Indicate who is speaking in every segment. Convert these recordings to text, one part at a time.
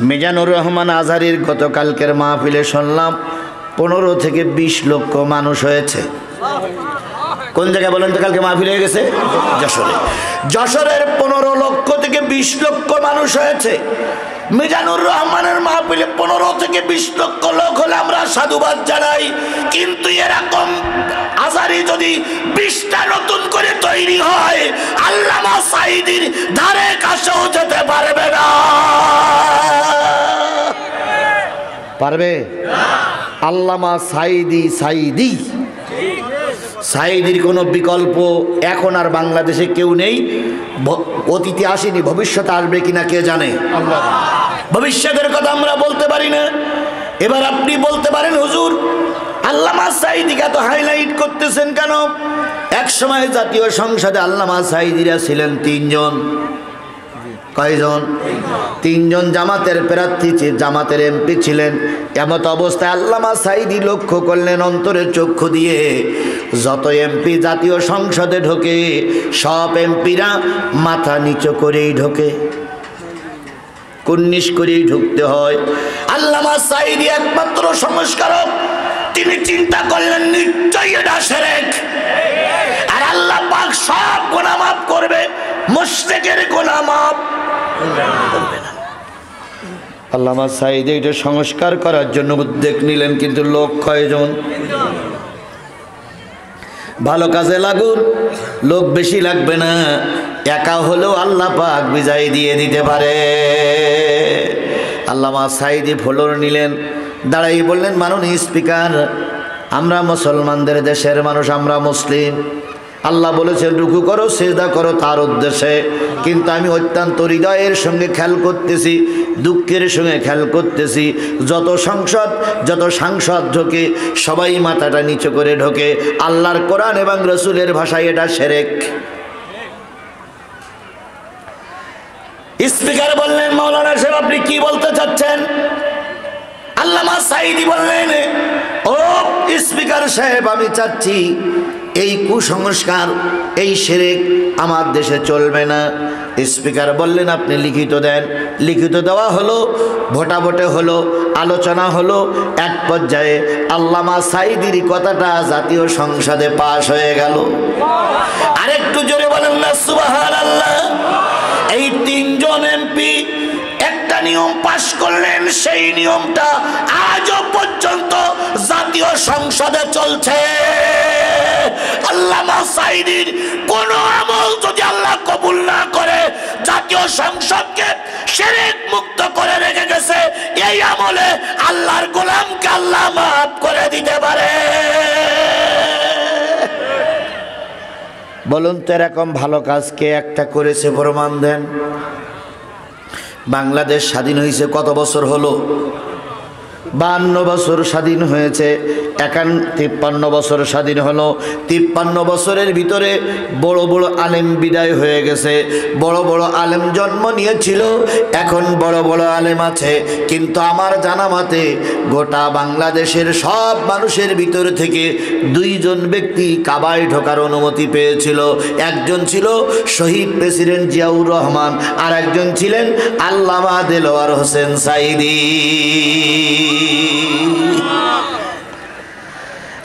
Speaker 1: মিজানুর রহমান আজহারীর গতকালকের মাহফিলে শুনলাম 15 থেকে 20 লক্ষ মানুষ হয়েছে। কোন জায়গায় বলেন তো? কালকে মাহফিল হয়ে গেছে যশোরে। যশোরের 15 লক্ষ থেকে 20 লক্ষ মানুষ হয়েছে। মিজানুর রহমানের মাহফিলে 15 থেকে 20 লক্ষ লোক হলে আমরা সাধুবাদ জানাই। কিন্তু এরকম আজহারী যদি 20টা নতুন করে তৈরি হয়, আল্লামা সাঈদীর ধারে কাছেও যেতে পারবে না। পারবে? আল্লামা সাঈদীর কোনো বিকল্প এখন আর বাংলাদেশে কেউ নেই। অতীতে আসেনি, ভবিষ্যতে আসবে কিনা কে জানে। ভবিষ্যতের কথা আমরা বলতে পারি না। এবার আপনি বলতে পারেন, হুজুর আল্লামা সাঈদীকে তো হাইলাইট করতেছেন কেন? এক সময় জাতীয় সংসদে আল্লামা সাঈদীরা ছিলেন 3 জন। কয়জন? 3 জন জামাতের প্রার্থী, জামাতের এমপি ছিলেন। এমত অবস্থায় আল্লামা সাঈদী লক্ষ্য করলেন অন্তরের চক্ষু দিয়ে, যত এমপি জাতীয় সংসদে ঢোকে সব এমপিরা মাথা নিচু করেই ঢোকে, কুর্নিশ করেই ঢুকতে হয়। আল্লামা সাঈদী একমাত্র সংস্কারক। তিনি চিন্তা করলেন নিশ্চয়ই এটা শিরক, আর আল্লাহ পাক সব গুনাহ মাফ করবে, মুশরিকের গুনাহ মাফ করবে না। আল্লামা সাঈদী এটা সংস্কার করার জন্য উদ্যোগ নিলেন, কিন্তু লোক কয়জন? ভালো কাজে লাগুন, লোক বেশি লাগবে না, একা হলেও আল্লাহ পাক বিজয় দিয়ে দিতে পারে। আল্লামা সাঈদী ফ্লোর নিলেন, দাঁড়াই বললেন, মাননীয় স্পিকার, আমরা মুসলমানদের দেশের মানুষ, আমরা মুসলিম। আল্লাহ বলেছেন রুকু করো, সিজদা করো তার উদ্দেশ্যে, কিন্তু আমি অত্যন্ত হৃদয়ের সঙ্গে খেয়াল করতেছি, দুঃখের সঙ্গে খেয়াল করতেছি, যত সাংসদ ঢোকে সবাই মাথাটা নিচু করে ঢোকে। আল্লাহর কোরআন এবং রসুলের ভাষায় এটা শিরক। স্পিকার বললেন, মাওলানা সাহেব আপনি কি বলতে চাচ্ছেন? আল্লামা সাঈদী বললেন, ও স্পিকার সাহেব, আমি চাচ্ছি এই কুসংস্কার, এই শিরক আমার দেশে চলবে না। স্পিকার বললেন, আপনি লিখিত দেন। লিখিত দেওয়া হলো, ভোটাভোটে হলো, আলোচনা হলো। এক পর্যায়ে আল্লামা সাঈদীর কথাটা জাতীয় সংসদে পাশ হয়ে গেল। আরেকটু জোরে বলেন না সুবহানাল্লাহ। এই 3 জন এমপি একটা নিয়ম পাশ করলেন, সেই নিয়মটা আজও পর্যন্ত জাতীয় সংসদে চলছে। আল্লামা সাঈদীর কোন আমল যদি আল্লাহ কবুল না করে, জাতীয় সংসদকে শিরক মুক্ত করে রেখে গেছে, এই আমলে আল্লাহর গোলামকে আল্লাহ মাফ করে দিতে পারে। বলুন তো এরকম ভালো কাজ কে একটা করেছে? প্রমাণ দেন। বাংলাদেশ স্বাধীন হয়েছে কত বছর হলো? 52 বছর স্বাধীন হয়েছে। 53 বছর স্বাধীন হলো। 53 বছরের ভিতরে বড় বড় আলেম বিদায় হয়ে গেছে, বড় বড় আলেম জন্ম নিয়েছিল, এখন বড় বড় আলেম আছে। কিন্তু আমার জানা মতে গোটা বাংলাদেশের সব মানুষের ভিতর থেকে 2 জন ব্যক্তি কাবায় ঢোকার অনুমতি পেয়েছিল। একজন ছিল শহীদ প্রেসিডেন্ট জিয়াউর রহমান, আর একজন ছিলেন আল্লামা দেলোয়ার হোসেন সাঈদী।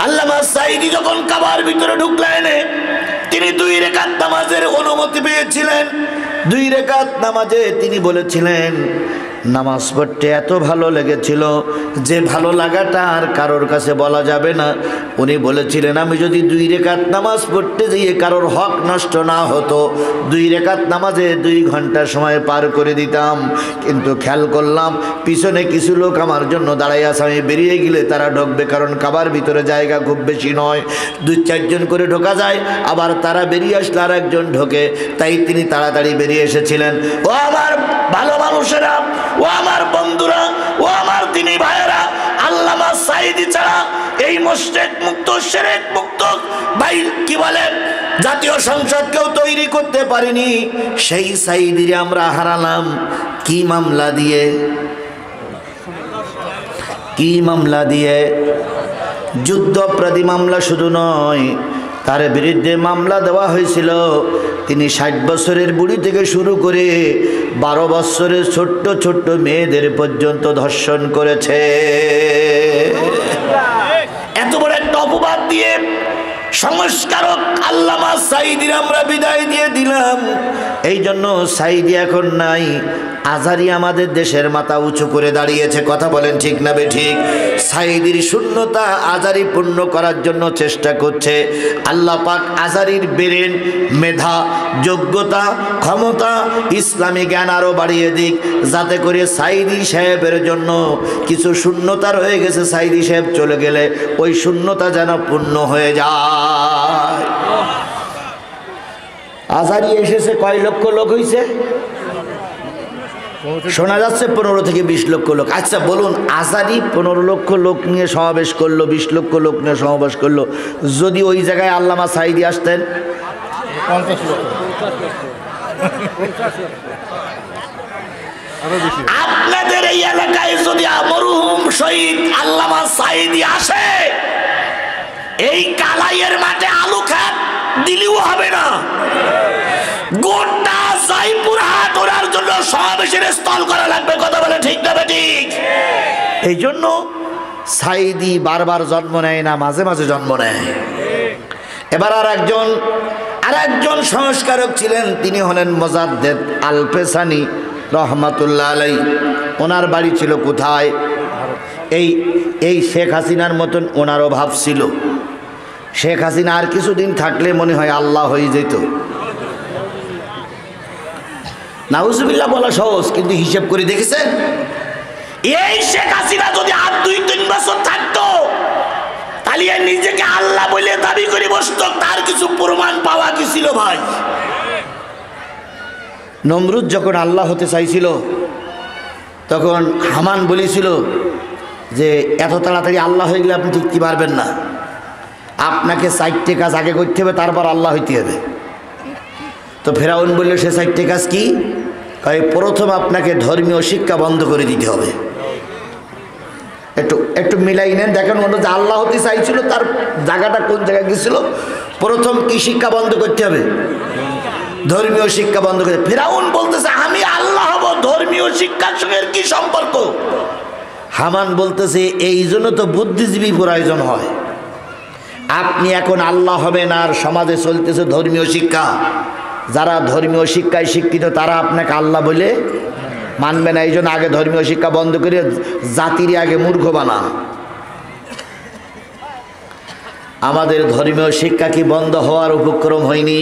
Speaker 1: আল্লামা সাঈদী যখন কাবার ভিতরে ঢুকলেন, তিনি 2 রাকাত নামাজের অনুমতি পেয়েছিলেন। 2 রাকাত নামাজে তিনি বলেছিলেন, নামাজ পড়তে এত ভালো লেগেছিল যে ভালো লাগাটা আর কারোর কাছে বলা যাবে না। উনি বলেছিলেন, আমি যদি 2 রাকাত নামাজ পড়তে গিয়ে কারোর হক নষ্ট না হতো, 2 রাকাত নামাজে 2 ঘন্টা সময় পার করে দিতাম। কিন্তু খেয়াল করলাম পিছনে কিছু লোক আমার জন্য দাঁড়াই আছে, আমি বেরিয়ে গেলে তারা ঢুকবে, কারণ কাবার ভিতরে জায়গা খুব বেশি নয়, 2-4 জন করে ঢোকা যায়, আবার তারা বেরিয়ে আসলে আর একজন ঢোকে, তাই তিনি তাড়াতাড়ি বেরিয়ে এসেছিলেন। ও আমার ভালো মানুষেরা, ও আমার বন্ধুরা, ও আমার দিনী ভাইয়েরা, আল্লামা সাঈদী ছাড়া এই মুশরিক মুক্ত, শিরক মুক্ত ভাই কি বলে জাতীয় সংসদ কেউ তৈরি করতে পারেনি। সেই সাঈদীরে আমরা হারালাম কি মামলা দিয়ে? কি মামলা দিয়ে? যুদ্ধাপরাধী মামলা শুধু নয়, তার বিরুদ্ধে মামলা দেওয়া হয়েছিল তিনি 60 বছরের বুড়ি থেকে শুরু করে 12 বছরের ছোট্ট ছোট্ট মেয়েদের পর্যন্ত ধর্ষণ করেছে। এত বড় একটা অপবাদ দিয়ে সংস্কারক আল্লামা সাঈদীর আমরা বিদায় দিয়ে দিলাম। এই জন্য সাঈদী এখন নাই, আজহারী আমাদের দেশের মাথা উঁচু করে দাঁড়িয়েছে। কথা বলেন ঠিক না বেঠিক? সাঈদীর শূন্যতা আজহারী পূর্ণ করার জন্য চেষ্টা করছে। আল্লাহ পাক আজহারীর ব্রেন, মেধা, যোগ্যতা, ক্ষমতা, ইসলামী জ্ঞান আরও বাড়িয়ে দিক, যাতে করে সাঈদী সাহেবের জন্য কিছু শূন্যতা রয়ে গেছে, সাঈদী সাহেব চলে গেলে ওই শূন্যতা যেন পূর্ণ হয়ে যায়। আজহারী এসেছে কয় লক্ষ লোক হয়েছে? শোনা যাচ্ছে 15 থেকে 20 লক্ষ লোক। আচ্ছা বলুন, আজহারী 15 লক্ষ লোক নিয়ে সমাবেশ করলো, 20 লক্ষ লোক নিয়ে সমাবেশ করলো, যদি ওই জায়গায় আল্লামা সাঈদী আসতেন?
Speaker 2: 50 লক্ষ।
Speaker 1: আপনাদের এই এলাকায় যদি মরহুম শহীদ আল্লামা সাঈদী আসে, এই কালাইয়ের মাঠে আলু খাত দিলেও হবে না, গোটা জয়পুরহাট ওরার জন্য সমাবেশের স্থল করা লাগবে। কথা বলে ঠিক না ঠিক? এই জন্য সাঈদী বারবার জন্ম নেয় না, মাঝে মাঝে জন্ম নেয়। এবার আর একজন সংস্কারক ছিলেন, তিনি হলেন মোজাদ্দেদ আল পেসানি রহমাতুল্লাহ আলাইহি। ওনার বাড়ি ছিল কোথায়? এই শেখ হাসিনার মতন ওনারও ভাব ছিল। শেখ হাসিনা আর কিছুদিন থাকলে মনে হয় আল্লাহ হয়ে যেত। নাউজুবিল্লাহ বলা সহজ, কিন্তু হিসেব করে দেখেছেন, এই শেখ হাসিনা যদি আর 2-3 বছর থাকতো, তাহলে নিজেকে আল্লাহ বলে দাবি করে বসত। তার কিছু প্রমাণ পাওয়া কি ছিল ভাই? নমরুদ যখন আল্লাহ হতে চাইছিল, তখন হামান বলেছিল যে এত তাড়াতাড়ি আল্লাহ হয়ে গেলে আপনি টিকতে পারবেন না, আপনাকে 4টে কাজ আগে করতে হবে, তারপর আল্লাহ হইতে হবে। তো ফেরাউন বলল, সে 4টে কাজ কি? প্রথম আপনাকে ধর্মীয় শিক্ষা বন্ধ করে দিতে হবে। একটু মিলাই নেন, দেখেন ওটা যে আল্লাহ হতে চাইছিল তার জায়গাটা কোন জায়গায় গেছিল। প্রথম কি শিক্ষা বন্ধ করতে হবে? ধর্মীয় শিক্ষা বন্ধ করে। ফেরাউন বলতেছে আমি আল্লাহ হব, ধর্মীয় শিক্ষার সঙ্গে কি সম্পর্ক? হামান বলতেছে এই জন্য তো বুদ্ধিজীবী প্রয়োজন হয়। আপনি এখন আল্লাহ হবেন, আর সমাজে চলতেছে ধর্মীয় শিক্ষা। যারা ধর্মীয় শিক্ষায় শিক্ষিত তারা আপনাকে আল্লাহ বলে মানবে না। এই জন্য আগে ধর্মীয় শিক্ষা বন্ধ করে জাতির আগে মূর্খ বানান। আমাদের ধর্মীয় শিক্ষা কি বন্ধ হওয়ার উপক্রম হয়নি?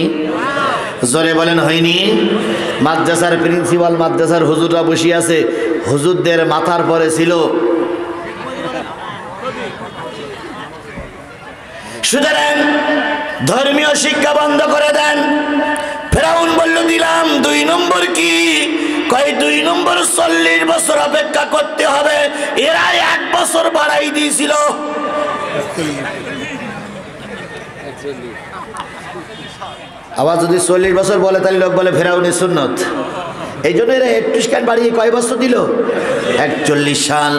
Speaker 1: জোরে বলেন হয়নি? মাদ্রাসার প্রিন্সিপাল, মাদ্রাসার হুজুররা বসে আছে, হুজুরদের মাথার পরে ছিল সুতরাং ধর্মীয় শিক্ষা বন্ধ করে দেন। ফেরাউন বলল দিলাম। 2 নম্বর কি? 2 নম্বর 40 বছর অপেক্ষা করতে হবে। এরা 1 বছর বাড়াই দিয়েছিল। আবার যদি 40 বছর বলে তাহলে লোক বলে ফেরাউনের সুন্নত। এই জন্য এরা 21 বাড়িয়ে কয় বছর দিল? 41 সাল।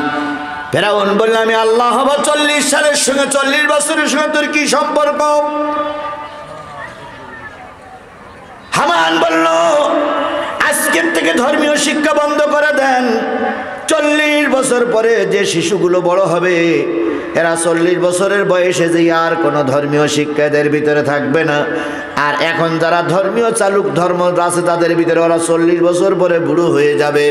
Speaker 1: ফেরাউন বলল আমি আল্লাহ হব 40 সালের সঙ্গে 40 বছরের সঙ্গে তোর কি সম্পর্ক? হামান বলল আজকের থেকে ধর্মীয় শিক্ষা বন্ধ করে দেন। 40 বছর পরে যে শিশুগুলো বড় হবে, এরা 40 বছরের বয়সে যে আর কোনো ধর্মীয় শিক্ষা এদের ভিতরে থাকবে না। আর এখন যারা ধর্মীয় চালুক ধর্ম আছে তাদের ভিতরে ওরা 40 বছর পরে বুড়ো হয়ে যাবে।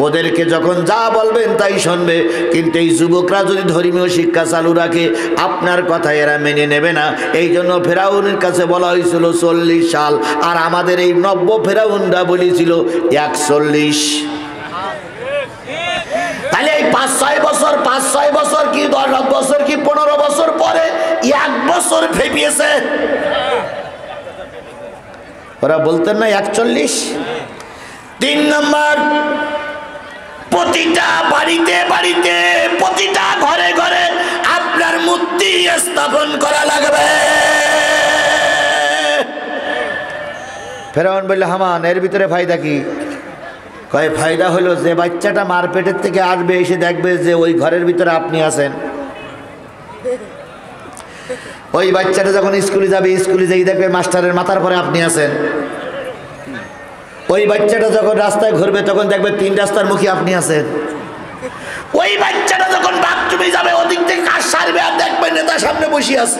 Speaker 1: ওদেরকে যখন যা বলবেন তাই শুনবে। কিন্তু এই যুবকরা যদি ধর্মীয় শিক্ষা চালু রাখে, আপনার কথা এরা মেনে নেবে না। এই জন্য ফেরাউনের কাছে বলা হয়েছিল 40 সাল, আর আমাদের এই নব্য ফেরাউনরা বলেছিল 41। তাহলে এই 5-6 বছর কি 10 বছর কি 15 বছর পরে 1 বছর ভেবিয়েছে। ওরা বলতেন না 41। 3 নম্বর, প্রতিটা বাড়িতে বাড়িতে, প্রতিটা ঘরে ঘরে আপনার মূর্তি স্থাপন করা লাগবে। ফেরাউন বলল হামান এর ভিতরে ফায়দা কি? কয় ফায়দা হলো যে বাচ্চাটা মার পেটের থেকে আসবে, এসে দেখবে যে ওই ঘরের ভিতরে আপনি আছেন। ওই বাচ্চাটা যখন স্কুলে যাবে, স্কুলে যেই দেখবে মাস্টারের মাথার পরে আপনি আছেন। ওই বাচ্চাটা যখন রাস্তায় ঘুরবে তখন দেখবে 3 রাস্তার মুখে আপনি আছেন। ওই বাচ্চাটা যখন বাথরুমে যাবে ওদিক থেকে কাজ সারবে আর দেখবে নেতা সামনে বসে আছে।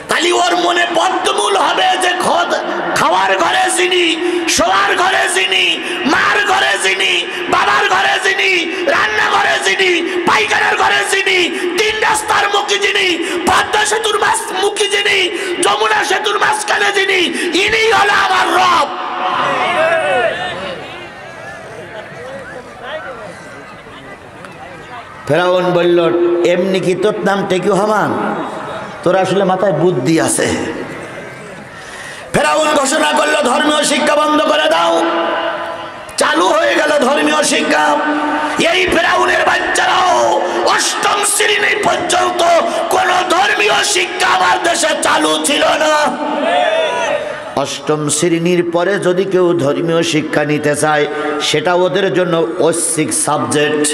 Speaker 1: তাহলে ওর মনে বদ্ধমূল হবে যে খাওয়ার ঘরে যিনি, শোয়ার ঘরে যিনি, মার ঘরে যিনি, বাবার ঘরে যিনি, রান্নাঘরে যিনি, পায়খানার ঘরে যিনি, 3 রাস্তার মুখী যিনি, পদ্মা সেতুর মুখী যিনি, যমুনা সেতুর মাঝখানে যিনি, ইনি হলো আমার রব। ফেরাউন বলল, এমনি কি তোর নাম টেকিউ হামান? তোর আসলে মাথায় বুদ্ধি আছে। ফেরাউন ঘোষণা করলো, ধর্মীয় শিক্ষা বন্ধ করে দাও। চালু হয়ে গেল ধর্মীয় শিক্ষা। এই ফেরাউনের বাচ্চারাও 8ম শ্রেণী পর্যন্ত কোন ধর্মীয় শিক্ষা আমার দেশে চালু ছিল না। 8ম শ্রেণীর পরে যদি কেউ ধর্মীয় শিক্ষা নিতে চায় সেটা ওদের জন্য ঐচ্ছিক সাবজেক্ট,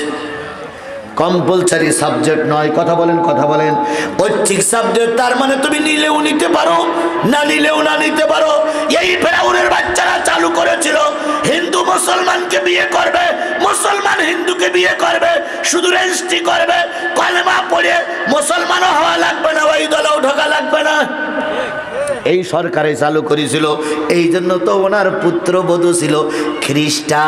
Speaker 1: কম্পালসারি সাবজেক্ট নয়। কথা বলেন, কথা বলেন। ঐচ্ছিক সাবজেক্ট তার মানে তুমি নিলেও নিতে পারো, না নিলেও না নিতে পারো। এই ফেরাউনের বাচ্চারা চালু করেছিল, হিন্দু মুসলমানকে বিয়ে করবে, মুসলমান হিন্দুকে বিয়ে করবে, শুধু রেজিস্ট্রি করবে, কলেমা পড়ে মুসলমানও হওয়া লাগবে না, ওই দলেও ঢোকা লাগবে না। এই সরকারে চালু করেছিল। এই জন্য তো ওনার পুত্রবধূ ছিল খ্রিস্টান।